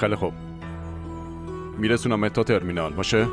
خیلی خوب. میرسونم تا ترمینال باشه؟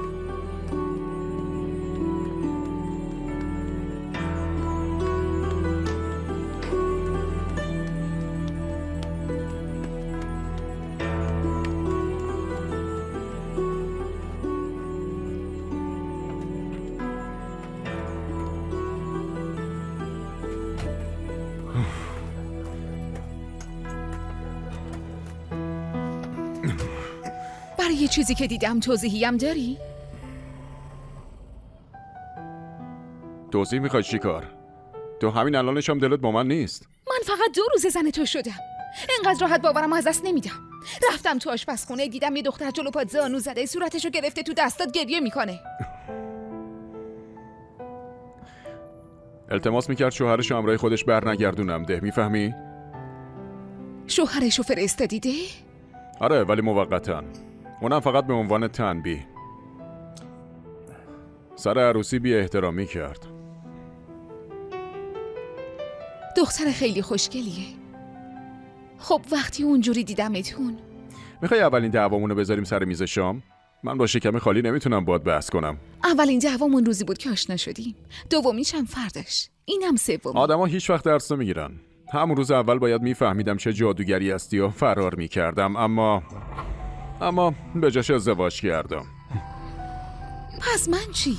برای یه چیزی که دیدم توضیحی هم داری؟ توضیح میخوای چی کار؟ تو همین الانش هم دلت با من نیست. من فقط 2 روز زن تو شدم. انقدر راحت باورم از دست نمیدم. رفتم تو آشپزخونه دیدم یه دختر جلو پات زانو زده، صورتشو گرفته تو دستات گریه میکنه. التماس میکرد شوهرش همراه خودش برنگردونم ده، میفهمی؟ شوهرشو فرستادیده؟ آره ولی موقتا. اونم فقط به عنوان تنبیه. سر عروسی بی احترامی کرد. دختر خیلی خوشگلیه. خب وقتی اونجوری دیدمتون، میخوای اولین دعوامونو بذاریم سر میز شام؟ من با شکم خالی نمیتونم باهات بحث کنم. اولین دعوامون روزی بود که آشنا شدیم، دومیش هم فرداش، اینم سومی. آدما هیچ وقت درس نمیگیرن. همون روز اول باید میفهمیدم چه جادوگری هستی و فرار میکردم، اما به جاش ازدواج کردم. پس من چی؟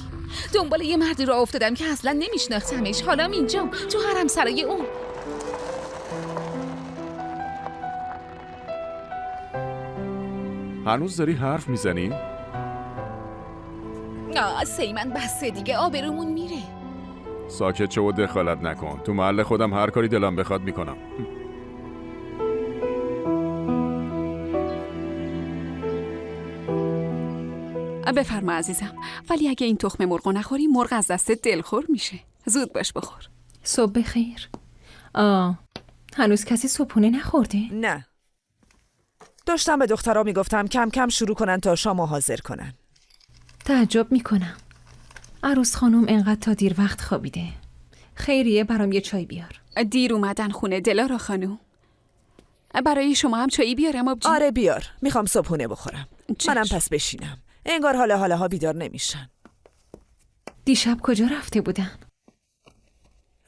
دنبال یه مردی راه افتادم که اصلا نمیشناختمش، حالا اینجام تو حرم سرای اون. هنوز داری حرف میزنی؟ سیمن بسه دیگه، آبرومون میره. ساکت شو و دخالت نکن. تو محل خودم هر کاری دلم بخواد میکنم. بفرما عزیزم، ولی اگه این تخم مرغ نخوری مرغ از دست دلخور میشه. زود باش بخور. صبح بخیر. هنوز کسی صبحونه نخورده؟ نه. داشتم به دخترها میگفتم کم کم شروع کنن تا شامو حاضر کنن. تعجب میکنم. عروس خانم انقدر تا دیر وقت خوابیده. خیریه برام یه چای بیار. دیر اومدن خونه دلارا خانم. برای شما هم چایی بیارم آبجی؟ آره بیار. میخوام صبحونه بخورم. منم پس بشینم. انگار حاله ها بیدار نمیشن. دیشب کجا رفته بودن؟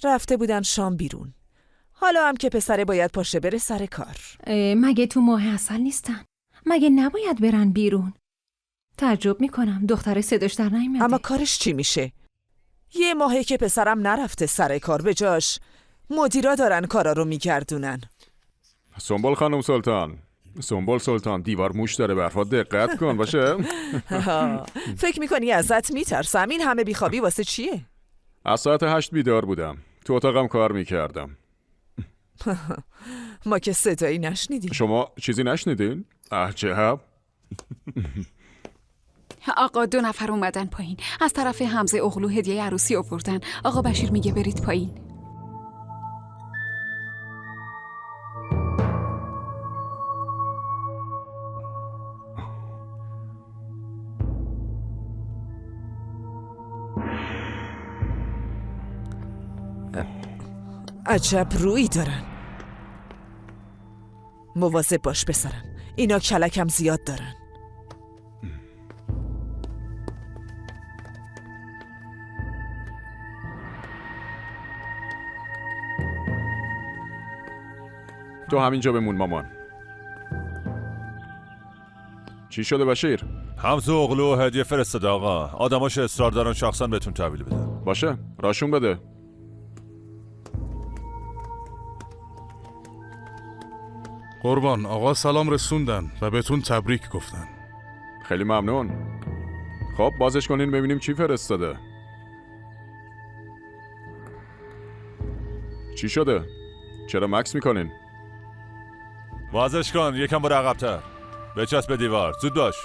رفته بودن شام بیرون. حالا هم که پسره باید پاشه بره سر کار. مگه تو ماه عسل نیستن؟ مگه نباید برن بیرون؟ تعجب میکنم دختر صداش در نیومده. اما کارش چی میشه؟ یه ماهه که پسرم نرفته سر کار، به جاش مدیرا دارن کارا رو میگردونن. سنبل خانم سلطان، سنبل سلطان، دیوار موش داره، به حرفات دقت کن باشه. فکر میکنی ازت میترسم؟ این همه بیخوابی واسه چیه؟ از ساعت 8 بیدار بودم، تو اتاقم کار میکردم. ما که صدایی نشنیدیم. شما چیزی نشنیدین؟ عجب. آقا 2 نفر اومدن پایین. از طرف حمزه اغلو هدیه عروسی آوردن. آقا بشیر میگه برید پایین. عجب رویی دارن. مواظب باش پسرم، اینا کلکم زیاد دارن. تو همینجا بمون مامان. چی شده بشیر؟ حمزه اغلو هدیه فرستاده آقا. آدماش اصرار دارن شخصا بهتون تحویل بدن. باشه راشون بده. قربان آقا سلام رسوندن و بهتون تبریک گفتن. خیلی ممنون. خب بازش کنین ببینیم چی فرستاده. چی شده؟ چرا مکس میکنین؟ بازش کن، یکم برو عقب‌تر. بچسب به دیوار، زود باش.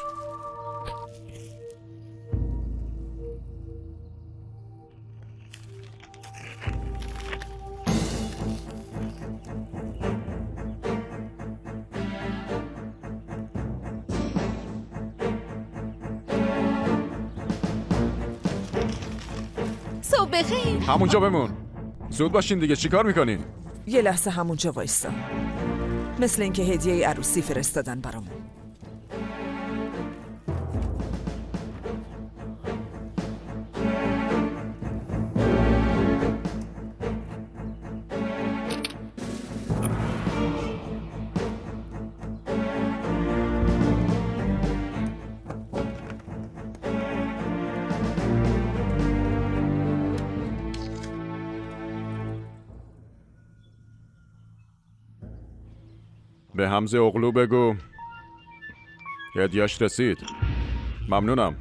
صبح بخیر. همونجا بمون. زود باشین دیگه، چی کار میکنین؟ یه لحظه همونجا وایسا. مثل اینکه هدیه عروسی فرستادن برامون. به حمزه اغلو بگو هدیه‌اش رسید. ممنونم.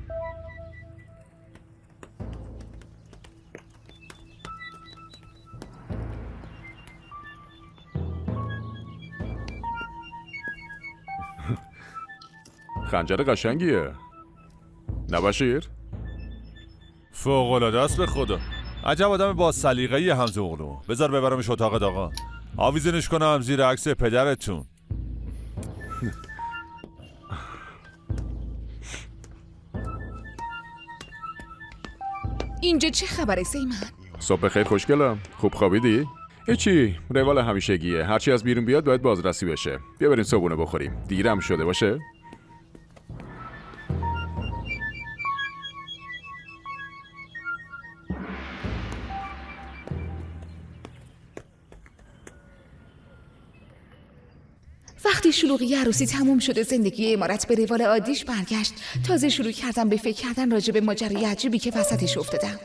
خنجر قشنگیه. نه بشیر؟ فوق‌العاده است به خدا. عجب آدم با سلیقه‌ای حمزه اغلو. بذار ببرمش اتاق آقا. آویزونش کنم زیر عکس پدرتون. اینجا چه خبره سیمن؟ صبح خیر خوشگلم. خوب خوابیدی؟ هیچی، روال همیشگیه. هرچی از بیرون بیاد باید بازرسی بشه. بیا بریم صبحونه بخوریم. دیرم شده باشه. وقتی شلوغی عروسی تموم شده زندگی امارت به روال عادیش برگشت. تازه شروع کردم به فکر کردن راجع به ماجرای عجیبی که وسطش افتادم.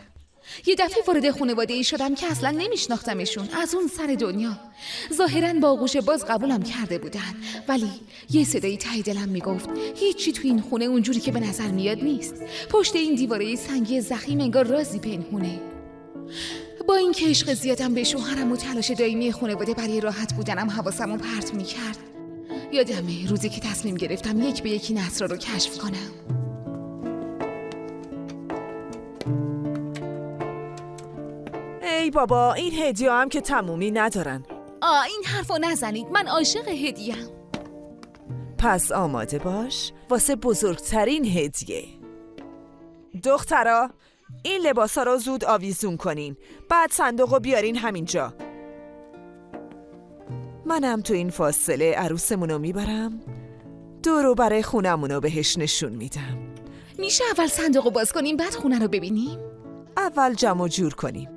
یه دفعه وارد خانواده ای شدم که اصلا نمیشناختمشون از اون سر دنیا. ظاهراً با آغوش باز قبولم کرده بودن، ولی یه صدایی ته دلم میگفت هیچی تو این خونه اونجوری که به نظر میاد نیست. پشت این دیواره سنگی ضخیم انگار رازی پنهونه. با این که عشق زیادم به شوهرم و تلاش دائمی خانواده برای راحت بودنم حواسمو پرت میکرد. یادمه روزی که تصمیم گرفتم یک به یکی نصرا رو کشف کنم. ای بابا، این هدیه هم که تمومی ندارن. این حرفو نزنید، من عاشق هدیه‌ام. پس آماده باش واسه بزرگترین هدیه. دخترا، این لباسا رو زود آویزون کنین، بعد صندوق رو بیارین همینجا. منم تو این فاصله عروسمونو میبرم دور و برای خونمونو بهش نشون میدم. میشه اول صندوق رو باز کنیم بعد خونه رو ببینیم؟ اول جمع و جور کنیم.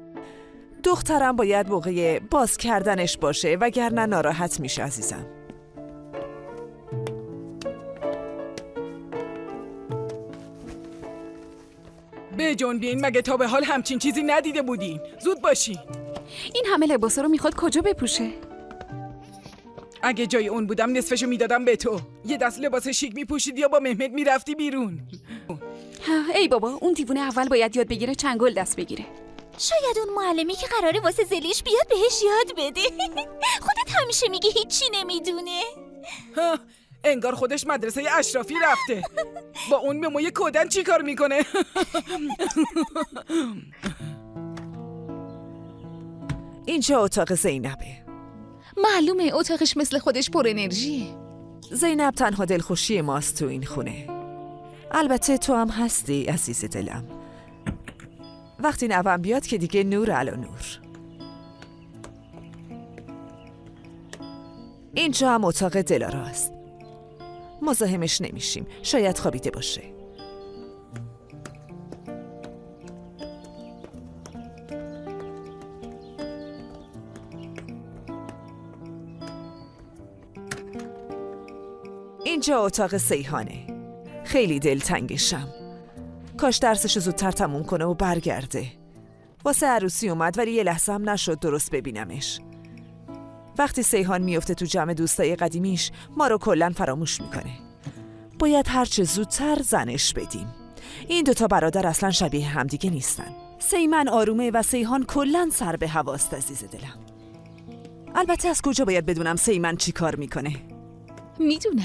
دخترم باید موقع باز کردنش باشه وگرنه ناراحت میشه عزیزم. بجنبین، مگه تا به حال همچین چیزی ندیده بودین؟ زود باشین. این همه لباسا رو میخواد کجا بپوشه؟ اگه جای اون بودم نصفشو میدادم به تو. یه دست لباس شیک میپوشید یا با مهمت میرفتی بیرون. ای بابا، اون دیوونه اول باید یاد بگیره چنگل دست بگیره. شاید اون معلمی که قراره واسه زلیش بیاد بهش یاد بده. خودت همیشه میگی هیچی نمیدونه. انگار خودش مدرسه اشرافی رفته. با اون به موی کودن چی کار میکنه؟ اینجا اتاق زینبه. معلومه اتاقش مثل خودش پر انرژیه. زینب تنها دلخوشی ماست تو این خونه. البته تو هم هستی عزیز دلم. وقتی نوام بیاد که دیگه نور علی نور. اینجا هم اتاق دلاراست. مزاحمش نمیشیم، شاید خوابیده باشه. اینجا اتاق سیحانه. خیلی دلتنگشم. کاش درسشو زودتر تموم کنه و برگرده. واسه عروسی اومد ولی یه لحظه هم نشد درست ببینمش. وقتی سیحان میفته تو جمع دوستای قدیمیش ما رو کلن فراموش میکنه. باید هرچه زودتر زنش بدیم. این دوتا برادر اصلا شبیه همدیگه نیستن. سیمن آرومه و سیحان کلن سر به هواست عزیز دلم. البته از کجا باید بدونم سیمن چی کار میکنه؟ میدونم.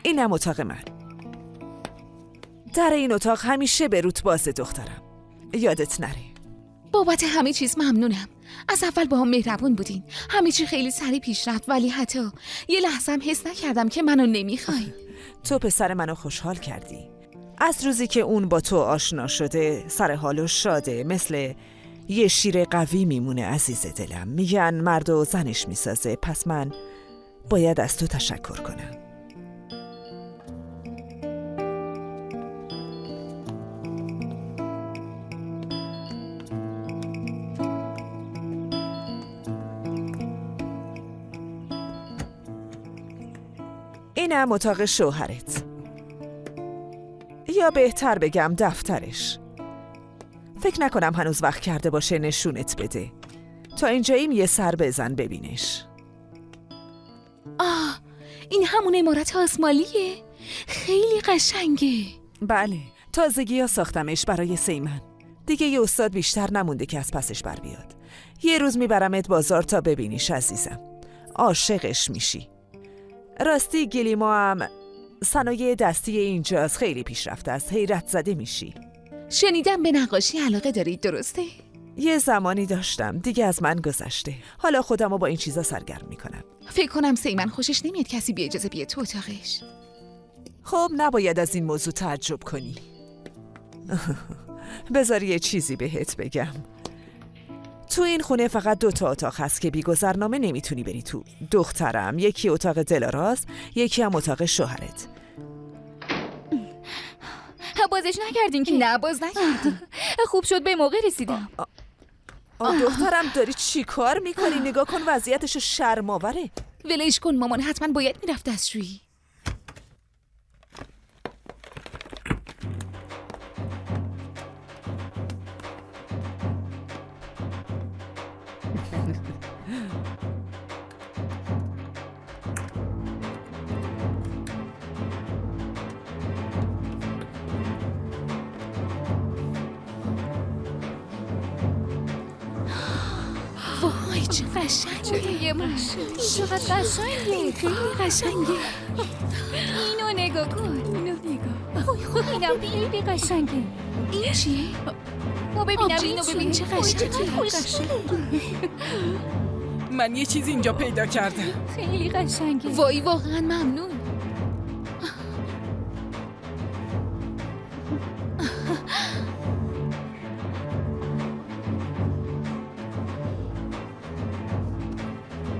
اینم اتاق من. در این اتاق همیشه به روت بازه دخترم. یادت نره. بابت همه چیز ممنونم. از اول با هم مهربون بودین. همه چی خیلی سریع پیش رفت ولی حتی یه لحظه هم حس نکردم که منو نمیخوای. تو پسر منو خوشحال کردی. از روزی که اون با تو آشنا شده سر حالو شاده، مثل یه شیر قوی میمونه عزیز دلم. میگن مرد و زنش میسازه، پس من باید از تو تشکر کنم. اینم اتاق شوهرت، یا بهتر بگم دفترش. فکر نکنم هنوز وقت کرده باشه نشونت بده. تا اینجاییم یه سر بزن ببینش. این همون عمارت آسمالیه؟ خیلی قشنگه. بله، تازگی ها ساختمش برای سیمن. دیگه یه استاد بیشتر نمونده که از پسش بر بیاد. یه روز میبرمت بازار تا ببینیش عزیزم. عاشقش میشی. راستی گلیما هم صنایع دستی اینجاست، خیلی پیشرفته است. حیرت زده میشی. شنیدم به نقاشی علاقه دارید، درسته؟ یه زمانی داشتم، دیگه از من گذشته. حالا خودمو با این چیزا سرگرم میکنم. فکر کنم سیمن خوشش نمیاد کسی بی اجازه بیاد تو اتاقش. خب نباید از این موضوع تعجب کنی. بذار یه چیزی بهت بگم. تو این خونه فقط 2 اتاق هست که بی گذرنامه نمیتونی بری تو. دخترم، یکی اتاق دلاراست، یکی هم اتاق شوهرت. بازش نکردین که؟ نه باز نکردیم. خوب شد به موقع رسیدم. دخترم داری چی کار میکنی؟ نگاه کن وضعیتش شرم‌آوره. ولش کن مامان، حتما باید میرفت دستشویی. وای چه قشنگه. یه ماشین چقدر قشنگه. خیلی قشنگه. اینو نگاه کن. اینو نگاه. وای خود اینم خیلی قشنگه. این چیه؟ ما ببینم آبجی، اینو چیه؟ ببین چه قشنگه. من یه چیز اینجا پیدا کردم. خیلی قشنگه. وای واقعا ممنون.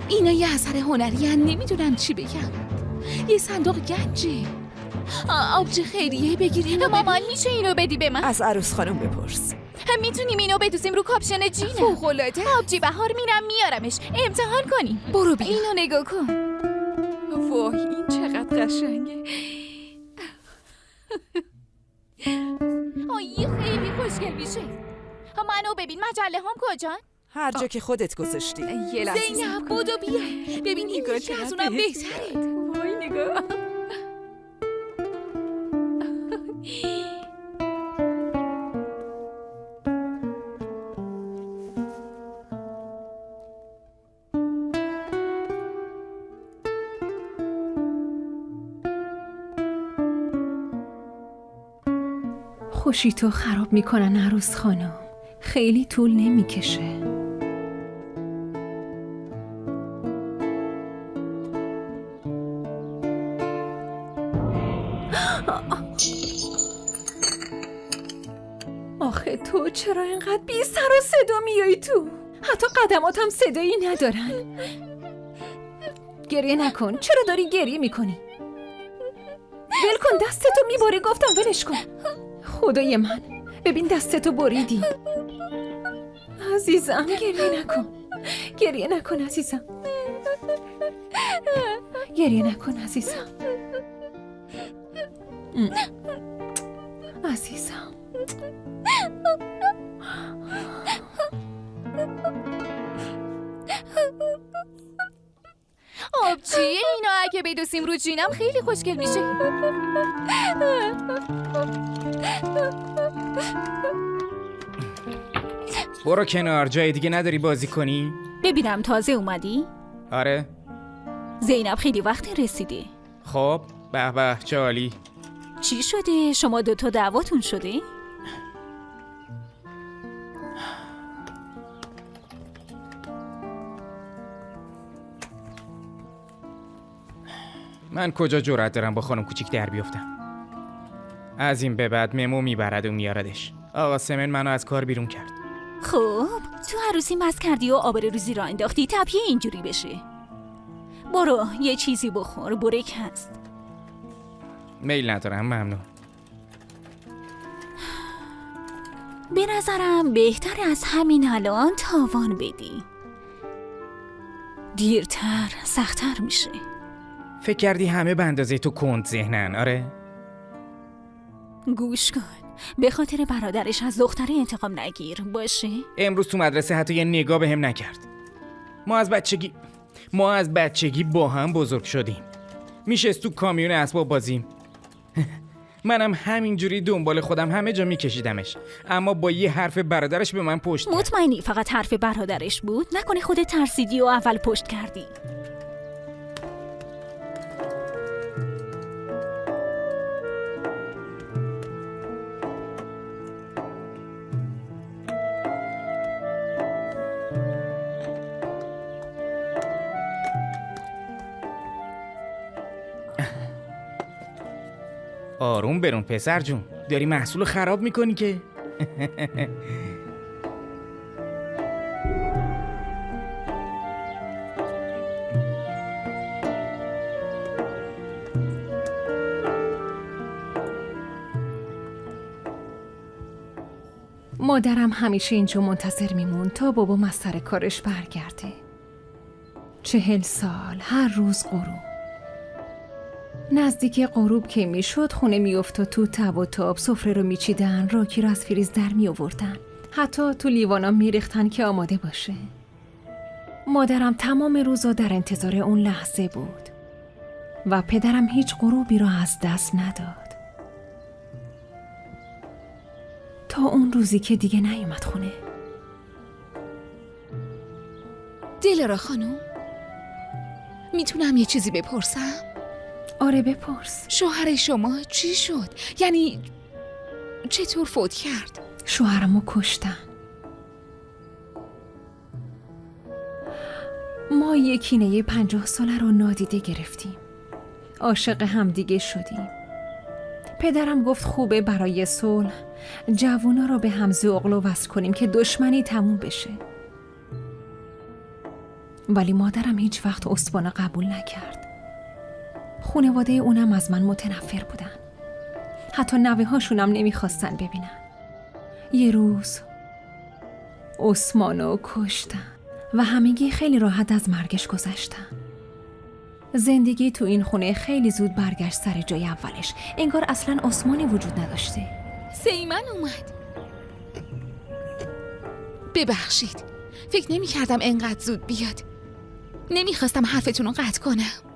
اینا یه اثر هنری هن، نمیدونم چی بگم. یه صندوق گنجه. آبجی خیریه، بگیریم. مامان میشه اینو بدی به من؟ از عروس خانم بپرس. میتونیم اینو بدوزیم رو کاپشن جینم. فوق‌العاده. آبجی بهار میرم میارمش. امتحان کنیم. برو بیا. اینو نگاه کن. وای این چقدر قشنگه. آی خیلی خوشگل میشه. منو ببین، مجله هم کجان؟ هر جا که خودت گذاشتی. یه لحظه زینب بودو بیا. ببین این نگاه یکی از چقدر اونم بهتره. بهتره. وای نگاه. خوشی تو خراب میکنن عروس خانم. خیلی طول نمیکشه. آخه تو چرا اینقدر بی سر و صدا میای تو؟ حتی قدماتم صدایی ندارن. گریه نکن. چرا داری گریه میکنی؟ ول کن دستتو میبری. گفتم ولش کن. خدای من ببین دستتو بریدی. عزیزم گریه نکن. گریه نکن عزیزم. گریه نکن عزیزم. عزیزم. آبجی اینو اگه بدوسیم رو جینم خیلی خوشگل میشه. برو کنار، جای دیگه نداری بازی کنی؟ ببینم تازه اومدی؟ آره. زینب خیلی وقت رسیده. خب به به چه عالی. چی شده؟ شما 2 دعواتون شده؟ من کجا جرأت دارم با خانم کوچیک در بیفتم؟ از این به بعد ممو میبرد و میاردش. آقا سمن منو از کار بیرون کرد. خب تو عروسی مست کردی و آبروریزی را انداختی، طبیعیه اینجوری بشه. برو یه چیزی بخور، برک هست. میل ندارم، ممنون. به نظرم بهتر از همین الان تاوان بدی. دیرتر سخت‌تر میشه. فکر کردی همه به اندازه تو کند ذهنن؟ آره؟ گوش کن، به خاطر برادرش از دختره انتقام نگیر، باشه؟ امروز تو مدرسه حتی یه نگاه بهم نکرد. ما از بچگی با هم بزرگ شدیم. میشست تو کامیون اسباب بازیم. منم همینجوری دنبال خودم همه جا میکشیدمش، اما با یه حرف برادرش به من پشت کرد. مطمئنی فقط حرف برادرش بود؟ نکنه خودت ترسیدی و اول پشت کردی؟ آروم برون پسر جون، داری محصول خراب میکنی که. مادرم همیشه اینجا منتظر میمون تا بابام از سر کارش برگرده. 40 سال هر روز غروب. نزدیک غروب که میشد خونه میافتاد تو تب و تاب، سفره رو میچیدن، راکی رو از فریز در میآوردن، حتی تو لیوانا میریختن که آماده باشه. مادرم تمام روزا در انتظار اون لحظه بود و پدرم هیچ غروبی رو از دست نداد تا اون روزی که دیگه نیومد خونه. دلارا خانم، میتونم یه چیزی بپرسم؟ آره بپرس. شوهر شما چی شد؟ یعنی چطور فوت کرد؟ شوهرمو کشتن. ما یه کینه 50 ساله رو نادیده گرفتیم. عاشق همدیگه شدیم. پدرم گفت خوبه برای صلح جوونا رو به هم ذوقل و وصل کنیم که دشمنی تموم بشه. ولی مادرم هیچ وقت اسبانه قبول نکرد. خانواده اونم از من متنفر بودن. حتی نوه هاشونم نمیخواستن ببینن. یه روز عثمانو کشتن و همگی خیلی راحت از مرگش گذشتن. زندگی تو این خونه خیلی زود برگشت سر جای اولش. انگار اصلا عثمانی وجود نداشته. سیمن اومد. ببخشید، فکر نمی کردم انقدر زود بیاد. نمیخواستم حرفتون رو قطع کنم.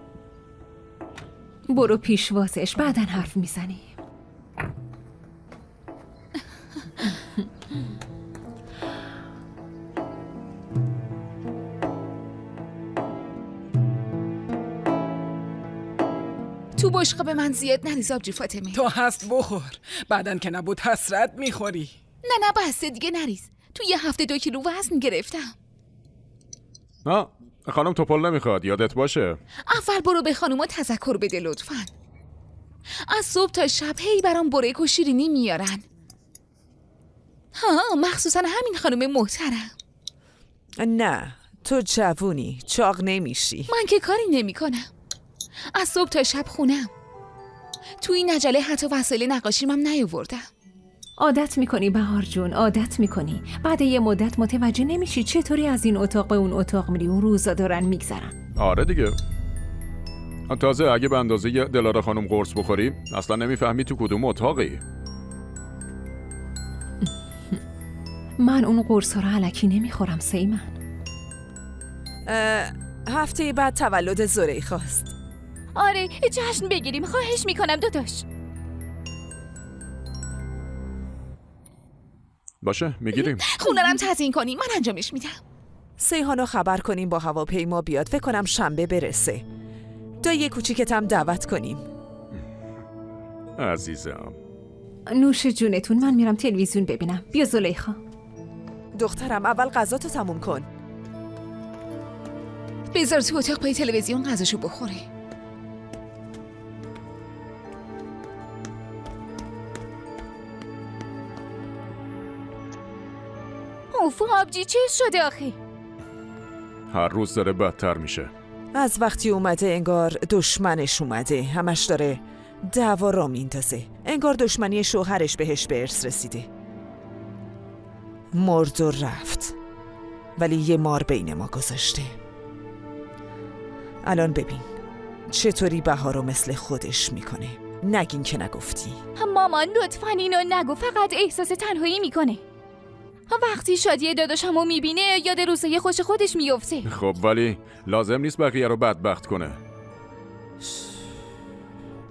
برو پیش واسش، بعدن حرف میزنیم. تو بشقا به من زیاد نریز آبجی فاطمه. تو هست بخور، بعدن که نبود حسرت میخوری. نه بسته دیگه نریز. تو یه هفته 2 کیلو وزن گرفتم. نه خانم توپل نمیخواد، یادت باشه. اول برو به خانوما تذکر بده لطفاً. از صبح تا شب هی برام بریک و شیرینی میارن. مخصوصا همین خانم محترم. نه تو جوونی، چاق نمیشی. من که کاری نمی کنم. از صبح تا شب خونم. تو این عجله حتی وسایل نقاشیم هم نیاوردم. عادت میکنی بهار جون، عادت میکنی. بعد یه مدت متوجه نمیشی چطوری از این اتاق به اون اتاق میری و روزا دارن میگذرن. آره دیگه. تازه اگه به اندازه دلارا خانم قرص بخوری اصلا نمیفهمی تو کدوم اتاقی. من اون قرصا رو الکی نمیخورم سیمن. هفته بعد تولد زلیخاست. آره جشن بگیریم، خواهش میکنم داداش. باشه میگیریم. خونرم تزیین کنی، من انجامش میدم. سیحانو خبر کنیم با هواپیما بیاد، فکر کنم شنبه برسه. دایی کوچیکتم دعوت کنیم. عزیزم نوش جونتون، من میرم تلویزیون ببینم. بیا زلیخا. دخترم اول غذاتو تموم کن. بذار تو اتاق پای تلویزیون غذاشو بخوره. اوف آبجی چه شده آخه؟ هر روز داره بدتر میشه. از وقتی اومده انگار دشمنش اومده، همش داره دعوا را میندازه. انگار دشمنی شوهرش بهش به ارث رسیده. مرد و رفت، ولی یه مار بین ما گذاشته. الان ببین چطوری بهارو مثل خودش میکنه. نگین که نگفتی. مامان لطفاً اینو نگو، فقط احساس تنهایی میکنه. وقتی شادی داداشمو میبینه یاد روزای خوش خودش میفته. خب ولی لازم نیست بقیه رو بدبخت کنه.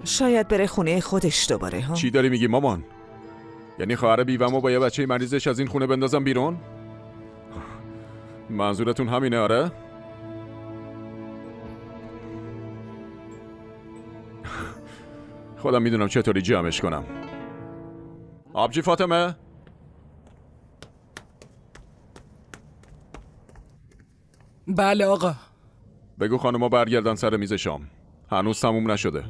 شاید بره خونه خودش دوباره ها. چی داری میگی مامان؟ یعنی خواهر بیومو با یه بچه مریضش از این خونه بندازم بیرون؟ منظورتون همینه آره؟ خودم میدونم چطوری جمعش کنم. آبجی فاطمه؟ بله آقا. بگو خانوما برگردن سر میز شام. هنوز تموم نشده.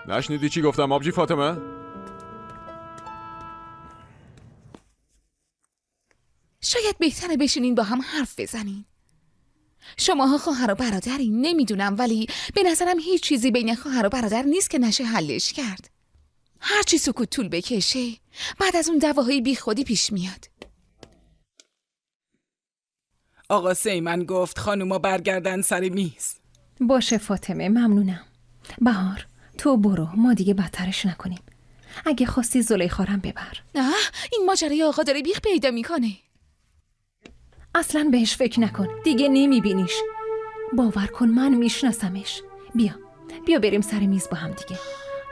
نشنیدی چی گفتم آبجی فاطمه؟ شاید بهتره بشینین با هم حرف بزنین. شماها خواهر و برادرین، نمیدونم، ولی به نظرم هیچ چیزی بین خواهر و برادر نیست که نشه حلش کرد. هرچی سکوت طول بکشه بعد از اون دعواهای بی خودی پیش میاد. آقا سیمن گفت خانوما برگردن سر میز. باشه فاطمه، ممنونم. بهار تو برو، ما دیگه بدترش نکنیم. اگه خواستی زلیخا ببر. این ماجرای آقا داره بیخ پیدا میکنه. اصلا بهش فکر نکن، دیگه نمیبینیش. باور کن من میشناسمش. بیا بریم سر میز با هم دیگه.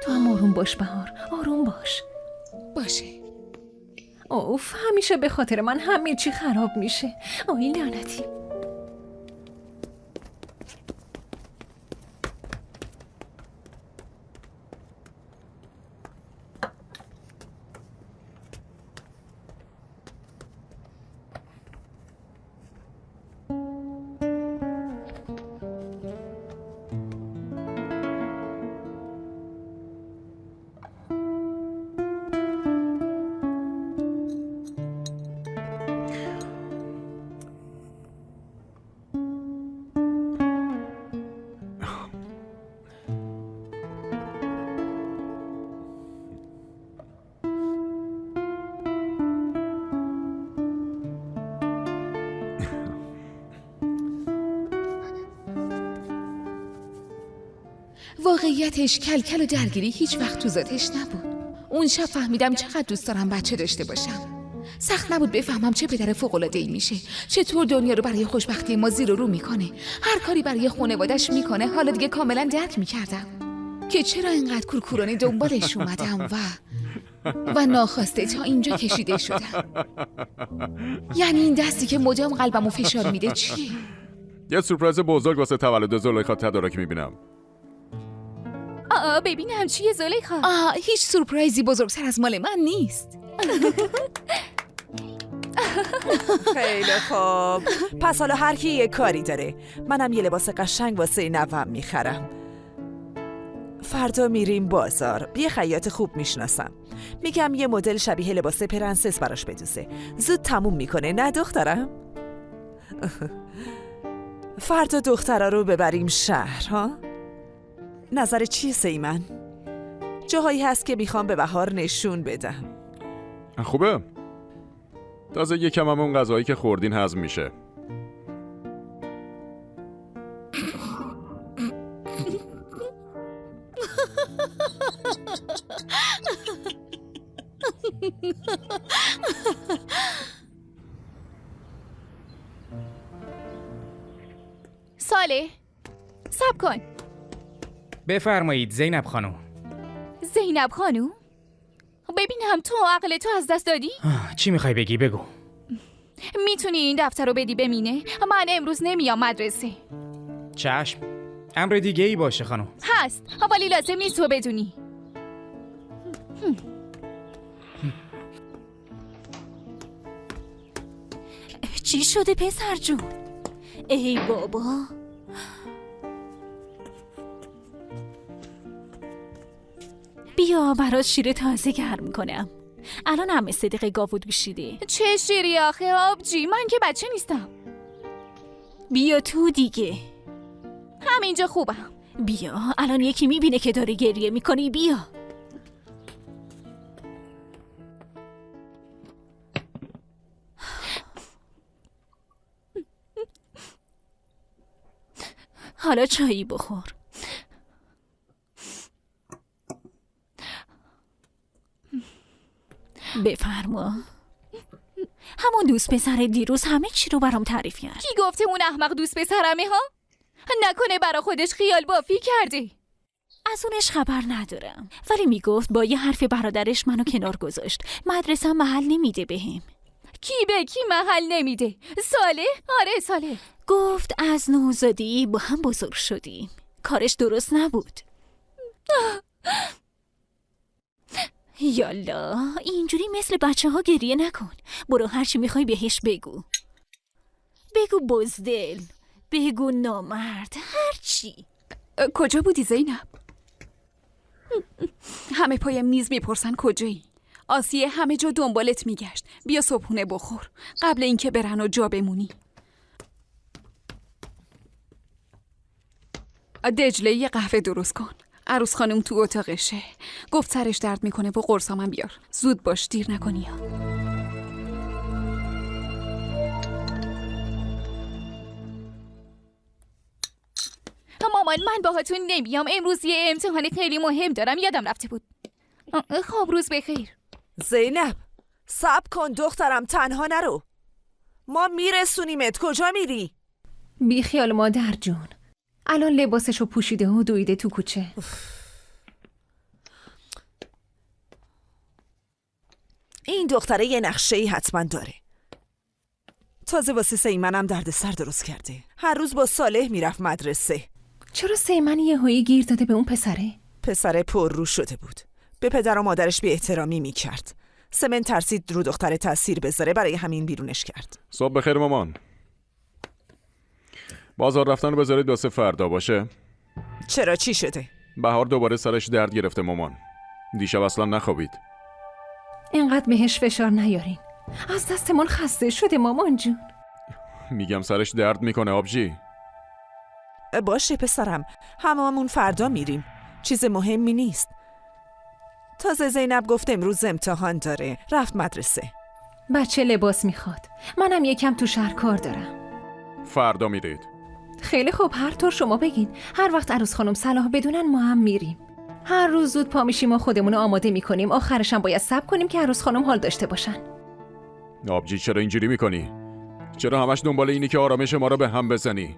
تو هم آروم باش بهار، آروم باش. باشه. اوف، همیشه به خاطر من همه چی خراب میشه. آی لعنتی. واقعیتش کلکل و درگیری هیچ وقت تو ذاتش نبود. اون شب فهمیدم چقدر دوست دارم بچه داشته باشم. سخت نبود بفهمم چه پدر فوق‌العاده‌ای میشه، چطور دنیا رو برای خوشبختی ما زیر و رو میکنه، هر کاری برای خانواده‌اش میکنه. حالا دیگه کاملا درک میکردم که چرا اینقدر کورکورانه دنبالش اومدم و ناخواسته تا اینجا کشیده شدم. یعنی این دستی که مدام قلبمو فشار میده چیه؟ یه سورپرایز بزرگ واسه تولد زلیخا تدارک میبینم. ببینم چیه زلیخا؟ هیچ سورپرایزی بزرگتر از مال من نیست. خیلی خوب. پس حالا هر کی یه کاری داره. منم یه لباس قشنگ واسه نوام میخرم. فردا میریم بازار. یه خیاط خوب میشناسم. میگم یه مدل شبیه لباس پرنسس براش بدوزه. زود تموم میکنه، نه دخترم؟ فردا دخترا رو ببریم شهر ها؟ نظر چیه سیمن؟ جاهایی هست که میخوام به بهار نشون بدم. خوبه. تازه یکم هم اون غذایی که خوردین هضم میشه. ساله صبر کن. بفرمایید زینب خانم. زینب خانم؟ ببینم تو عقل تو از دست دادی؟ چی میخوای بگی؟ بگو. میتونی این دفتر رو بدی به مینه؟ من امروز نمیام مدرسه. چشم. امر دیگه ای باشه خانم. هست ولی لازم نیست تو بدونی. چی شده پسر جون؟ ای بابا. بیا برات شیر تازه گرم کنم. الان همه صدق گاو دوشیده. چه شیری آخه آبجی؟ من که بچه نیستم. بیا تو دیگه. همینجا خوبم. بیا الان یکی میبینه که داری گریه میکنی. بیا. حالا چایی بخور. بفرما. همون دوست پسر دیروز همه چی رو برام تعریف کرد. کی گفته اون احمق دوست پسرمه ها؟ نکنه برا خودش خیال بافی کرده؟ از اونش خبر ندارم، ولی میگفت با یه حرف برادرش منو کنار گذاشت. مدرسه محل نمیده بهم. کی به کی محل نمیده؟ ساله؟ آره ساله. گفت از نوزادی با هم بزرگ شدیم. کارش درست نبود. یالا اینجوری مثل بچه ها گریه نکن. برو هرچی میخوای بهش بگو. بگو بزدل، بگو نامرد، هرچی. کجا بودی زینب؟ همه پای میز میپرسن کجایی. آسیه همه جا دنبالت میگشت. بیا صبحونه بخور قبل اینکه برن و جا بمونی. دجله یه قهوه درست کن. عروس خانم تو اتاقشه. گفت سرش درد میکنه و قرصامم بیار. زود باش دیر نکنی ها. مامان من باهاتون نمیام. امروز یه امتحان خیلی مهم دارم. یادم رفته بود. خب روز بخیر. زینب صبر کن دخترم، تنها نرو. ما میرسونیمت. کجا میری؟ بی خیال مادر جون. الان لباسشو پوشیده و دویده تو کوچه. این دختره یه نقشه‌ای حتما داره. تازه واسه سیمنم دردسر درست کرده. هر روز با صالح میرفت مدرسه. چرا سیمن یهویی گیر داده به اون پسره؟ پسر پررو شده بود. به پدر و مادرش بی احترامی میکرد. سمن ترسید رو دختر تاثیر بذاره، برای همین بیرونش کرد. صبح بخیر مامان. بازار رفتن رو بذارید واسه فردا باشه. چرا چی شده؟ بهار دوباره سرش درد گرفته مامان. دیشب اصلا نخوابید. اینقدر بهش فشار نیارین. از دستمون خسته شده مامان جون. میگم سرش درد میکنه آبجی. باشه پسرم، هممون فردا میریم. چیز مهمی نیست. تازه زینب گفت امروز امتحان داره. رفت مدرسه. بچه لباس میخواد. منم یکم تو شهر کار دارم. فردا میرید. خیلی خوب، هر طور شما بگین. هر وقت عروس خانم صلاح بدونن ما هم میریم. هر روز زود پا میشیم و خودمون رو آماده میکنیم. آخرش هم باید صبر کنیم که عروس خانم حال داشته باشن. آبجی چرا اینجوری میکنی؟ چرا همش دنبال اینی که آرامش ما رو به هم بزنی؟